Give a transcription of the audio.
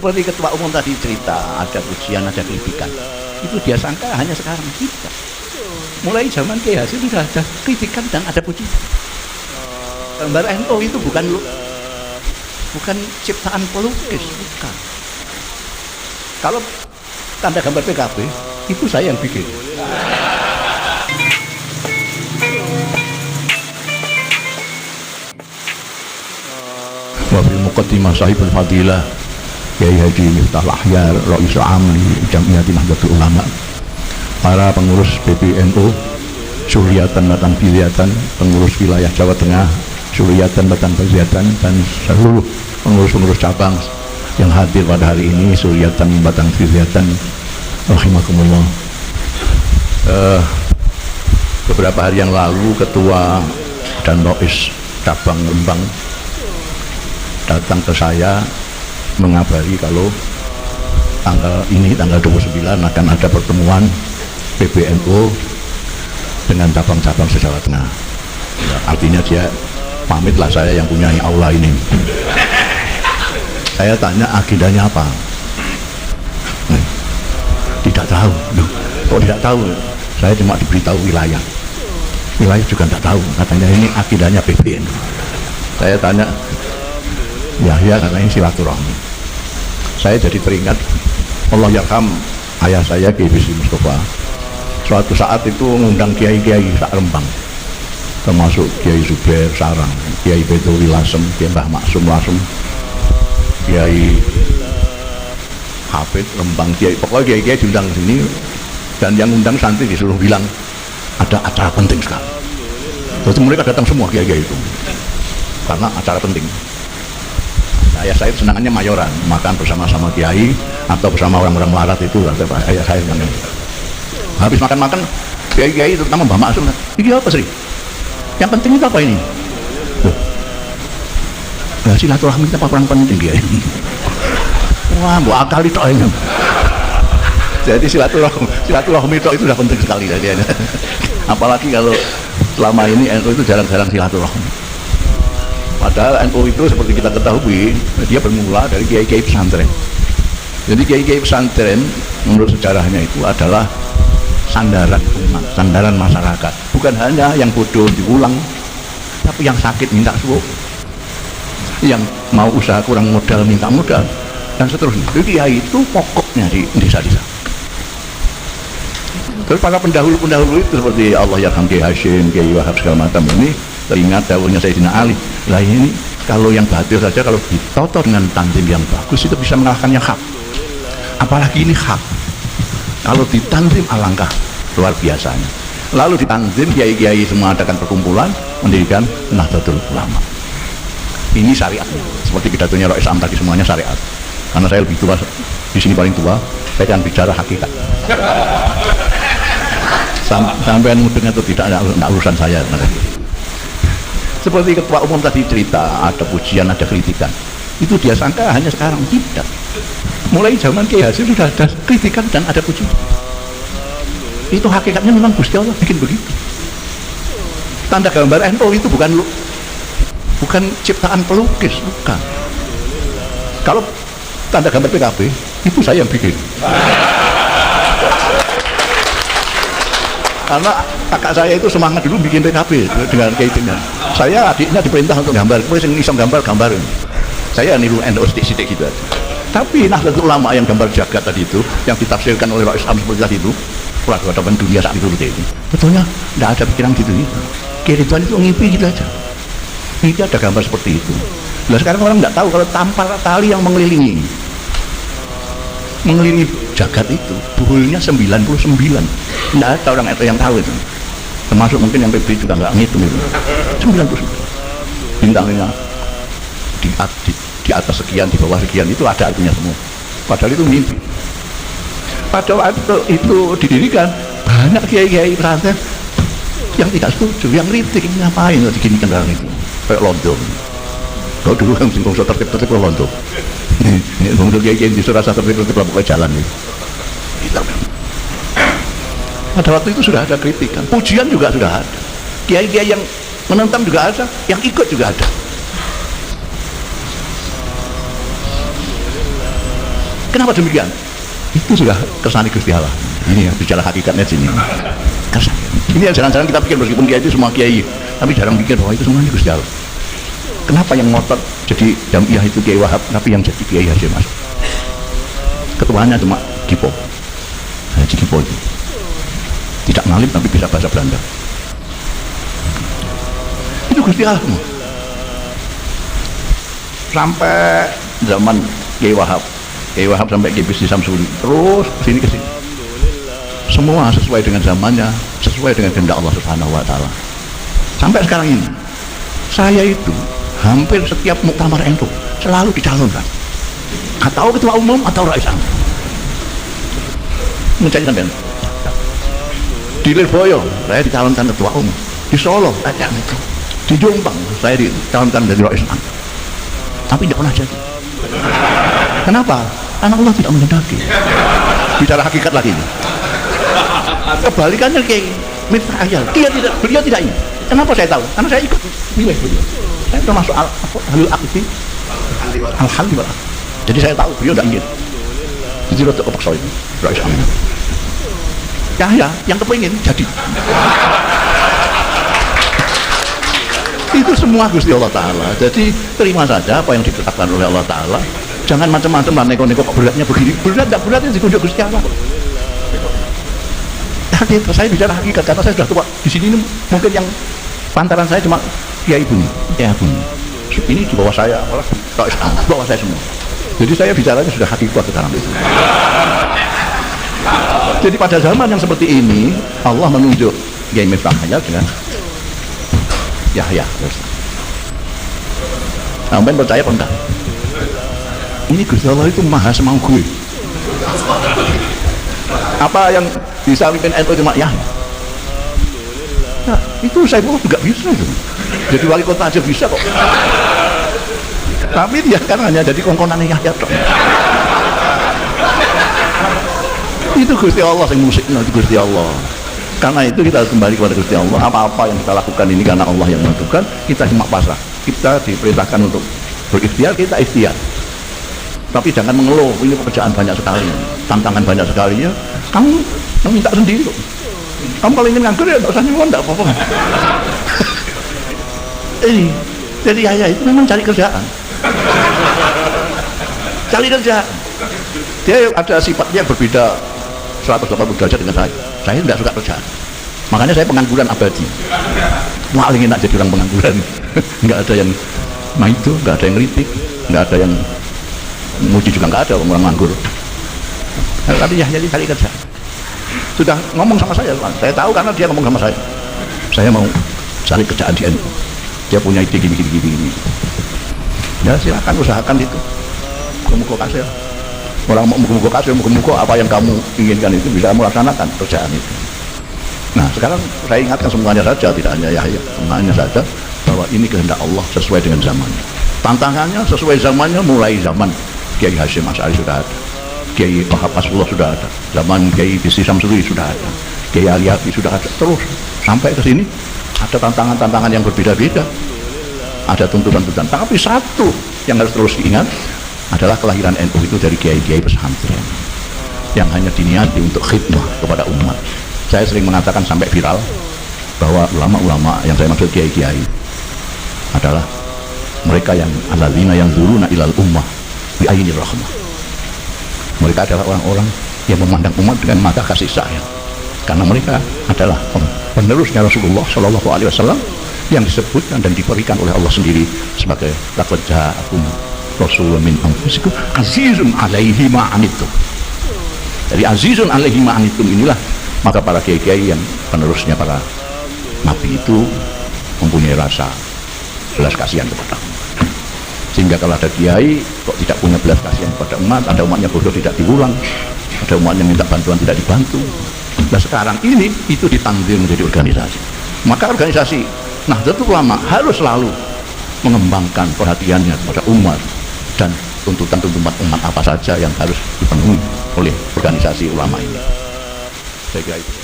Seperti ketua umum tadi cerita, ada pujian, ada kritikan. Itu dia sangka hanya sekarang, tidak. Mulai zaman Kiai Hasim sudah ada kritikan dan ada pujian. Gambar NU itu bukan ciptaan pelukis, bukan. Kalau tanda gambar PKB, itu saya yang bikin. Wabil muqaddimah sahibul fadilah Kiai Haji Miftah Lahyar Rais Am di Jamiatin Nahdlatul Ulama, para pengurus PBNU Suryatan Batang Bilyatan, pengurus wilayah Jawa Tengah Suryatan Batang Bilyatan, dan seluruh pengurus-pengurus cabang yang hadir pada hari ini Suryatan Batang Bilyatan rahimakumullah. Beberapa hari yang lalu ketua dan Rais cabang Lembang datang ke saya mengabari kalau tanggal 29 akan ada pertemuan PBNU dengan cabang-cabang se-Jawa Tengah. Ya, artinya dia pamitlah saya yang punya aula ini. Saya tanya agendanya apa? Tidak tahu. Kok tidak tahu? Saya cuma diberitahu wilayah. Wilayah juga tidak tahu. Katanya ini agendanya PBNU. Saya tanya, ya katanya silaturahmi. Saya jadi teringat Allah yarham ayah saya Kiai Bisri Mustafa. Suatu saat itu mengundang kiai-kiai sak Rembang, termasuk Kiai Zubair Sarang, Kiai Betul Wilasem, Kiai Mbah Maksum Lasem, Kiai Hafid Rembang, Kiai, pokoknya kiai-kiai diundang ke sini, dan yang undang santri disuruh bilang ada acara penting sekali. Terus mereka datang semua kiai-kiai itu karena acara penting. Ayah saya senangannya mayoran, makan bersama-sama kiai atau bersama orang-orang melarat itu. Ayah saya senangnya. Habis makan-makan, kiai-kiai terutama Mbah Maksum, ini apa sih? Yang penting itu apa ini? Nah, silaturahmi itu apa yang penting kiai? Wah, bu akal itu ini. Jadi silaturahmi itu sudah penting sekali. Apalagi kalau selama ini NU itu jarang-jarang silaturahmi. Padahal NU itu seperti kita ketahui, dia bermula dari kiai-kiai pesantren. Jadi kiai-kiai pesantren menurut sejarahnya itu adalah sandaran umat, sandaran masyarakat. Bukan hanya yang bodoh diulang, tapi yang sakit minta suap, yang mau usaha kurang modal minta modal, dan seterusnya. Jadi kiai itu pokoknya di desa-desa. Terus para pendahulu-pendahulu itu seperti Allah yarham Kiai Hasyim, Kiai Wahab segala macam ini, teringat dawuhnya Sayyidina Ali. Lah ini kalau yang batil saja kalau ditoto dengan tanzim yang bagus itu bisa mengalahkan yang hak. Apalagi ini hak. Kalau ditanzim alangkah luar biasanya. Lalu ditanzim kiai-kiai semua adakan perkumpulan mendirikan Nahdlatul Ulama. Ini syariat. Seperti pidatonya Rais Am tadi, semuanya syariat. Karena saya lebih tua, di sini paling tua, saya akan bicara hakikat. Sampai mudeng atau tidak urusan saya. Seperti ketua umum tadi cerita, ada pujian, ada kritikan. Itu dia sangka hanya sekarang, tidak. Mulai zaman Kiai Hasim sudah ada kritikan dan ada pujian. Itu hakikatnya memang Gusti Allah bikin begitu. Tanda gambar NU itu bukan ciptaan pelukis, bukan. Kalau tanda gambar PKB, itu saya yang bikin. Karena kakak saya itu semangat dulu bikin PKB dengan kaitannya. Saya adiknya diperintah untuk gambar, kemudian iseng gambarin. Saya niru NU sidik-sidik gitu aja. Tapi Nahdlatul Ulama yang gambar jagat tadi itu, yang ditafsirkan oleh Rais Am seperti tadi itu, peradaban dunia saat itu betulnya tidak ada pikiran gitu. Kehidupan itu ngipi gitu aja. Ini ada gambar seperti itu. Nah sekarang orang tidak tahu kalau tampar tali yang mengelilingi jagat itu buhulnya 99. Tidak ada orang yang tahu itu, termasuk mungkin yang PB juga nggak ngitung itu. 99 bintangnya di atas sekian, di bawah sekian, itu ada artinya semua. Padahal itu mimpi. Pada waktu itu didirikan banyak kiai-kiai pesantren yang tidak setuju, yang kritik, ngapain digini kendaraan itu kayak Londo. Kalau dulu yang singkong tertib Londo. Untuk kiai-kiai di Surasa tertib pokoknya jalan itu. Pada waktu itu sudah ada kritikan, pujian juga sudah ada. Kiai-kiai yang menentang juga ada, yang ikut juga ada. Kenapa demikian? Itu sudah kersane Gusti Allah. Ini ya bicara hakikatnya sini. Kersane. Ini yang jarang-jarang kita pikir, meskipun kiai itu semua kiai, tapi jarang pikir bahwa itu semuanya Gusti Allah. Kenapa yang ngotot jadi jamiah itu Kiai Wahab, tapi yang jadi Kiai Hasyim Asy'ari ketuanya cuma Kipo, Haji Kipo itu tidak ngalim tapi bisa bahasa Belanda. Itu Gusti Allah. Sampai zaman Kiai Wahab sampai Kiai Bisri Samsuri, terus kesini semua sesuai dengan zamannya, sesuai dengan kehendak Allah Subhanahu wa Ta'ala. Sampai sekarang ini saya itu hampir setiap muktamar NU selalu dicalonkan, atau ketua umum atau rais am. Mencari sampean di Lirboyo saya dicalonkan ketua umum, di Solo di Jombang saya dicalonkan dari rais am, tapi tidak pernah jadi. Kenapa? Karena Allah tidak menghendaki. Bicara hakikat lagi ini. Kebalikannya Kiai Miftah Ahyar, beliau tidak ini. Kenapa saya tahu? Karena saya ikut milih beliau. Saya termasuk al-halil akti al-halil. Jadi saya tahu beliau tidak ingin. Jadi rotok kepaksa itu rais am. Ya yang kepingin jadi. Itu semua Gusti Allah Ta'ala. Jadi terima saja apa yang ditetapkan oleh Allah Ta'ala. Jangan macam-macam lah neko-neko kok beratnya begini. Berat tidak beratnya ditunjuk Gusti Allah. Nah, saya bicara hakikat karena saya sudah tua. Di sini mungkin yang pantaran saya cuma Kiai Buni. Ya Buni. Ini di bawah saya, bawah saya semua. Jadi saya bicaranya sudah hakikat sekarang itu. Jadi pada zaman yang seperti ini Allah menunjuk Kiai Miftah Ahyar dengan Yahya. Sampai percaya apa enggak? Ini Gusti Allah itu maha semau gue. Apa yang bisa mimpin NU cuma Yahya? Nah, itu saya pun enggak bisa itu. Jadi wali kota aja bisa kok. Tapi dia kan hanya jadi kongkonannya Yahya dong. Itu Gusti Allah yang musiknya, itu Gusti Allah. Karena itu kita harus kembali kepada Gusti Allah. Apa-apa yang kita lakukan ini karena Allah yang menentukan, kita cuma pasrah. Kita diperintahkan untuk berikhtiar, kita ikhtiar. Tapi jangan mengeluh, ini pekerjaan banyak sekali, tantangan banyak sekali ya. Kamu minta sendiri kok. Kamu kalau ingin nganggur ya tidak usah nyuwun, tidak apa-apa. Jadi Yahya itu memang cari kerjaan. Cari kerjaan. Dia ada sifatnya yang berbeda 180 derajat dengan saya. Saya tidak suka kerjaan. Makanya saya pengangguran abadi. Paling enak jadi orang pengangguran. Nggak ada yang itu, nggak ada yang kritik, nggak ada yang muji juga, nggak ada orang nganggur. Tapi Yahya cari kerjaan. Sudah ngomong sama saya tahu karena dia ngomong sama saya. Saya mau cari kerjaan di NU. Dia punya ide gini. Ya silakan usahakan itu. Muka-muka kasih. Orang mau muka-muka kasih, muka-muka apa yang kamu inginkan itu bisa melaksanakan kerjaan itu. Nah sekarang saya ingatkan semuanya saja, tidak hanya Yahya, semuanya saja bahwa ini kehendak Allah sesuai dengan zamannya. Tantangannya sesuai zamannya, mulai zaman Kiai Hasyim Asy'ari sudah ada, Kiai Wahab Asfullah sudah ada, zaman Kiai Bisri Samsuri sudah ada, Kiai Aliyafi sudah ada, terus sampai ke sini ada tantangan-tantangan yang berbeda-beda, ada tuntutan-tuntutan. Tapi satu yang harus terus diingat adalah kelahiran NU itu dari kiai-kiai pesantren yang hanya diniati untuk khidmah kepada umat. Saya sering mengatakan sampai viral bahwa ulama-ulama yang saya maksud kiai-kiai adalah mereka yang alladzina yanzuruna ilal ummah bi ainir rahmah. Mereka adalah orang-orang yang memandang umat dengan mata kasih sayang, karena mereka adalah penerusnya Rasulullah Shallallahu Alaihi Wasallam yang disebutkan dan diberikan oleh Allah sendiri sebagai laqad ja'akum rasulun min anfusikum azizun alaihi ma anittum. Jadi azizun alaihi ma anittum inilah maka para kiai-kiai yang penerusnya para nabi itu mempunyai rasa belas kasihan kepada umat. Sehingga kalau ada kiai kok tidak punya belas kasihan kepada umat, ada umatnya bodoh tidak diulang, ada umatnya minta bantuan tidak dibantu. Nah sekarang ini itu ditanggil menjadi organisasi. Maka organisasi Nahdlatul Ulama harus selalu mengembangkan perhatiannya kepada umat dan tuntutan-tuntutan umat apa saja yang harus dipenuhi oleh organisasi ulama ini. Saya kira itu.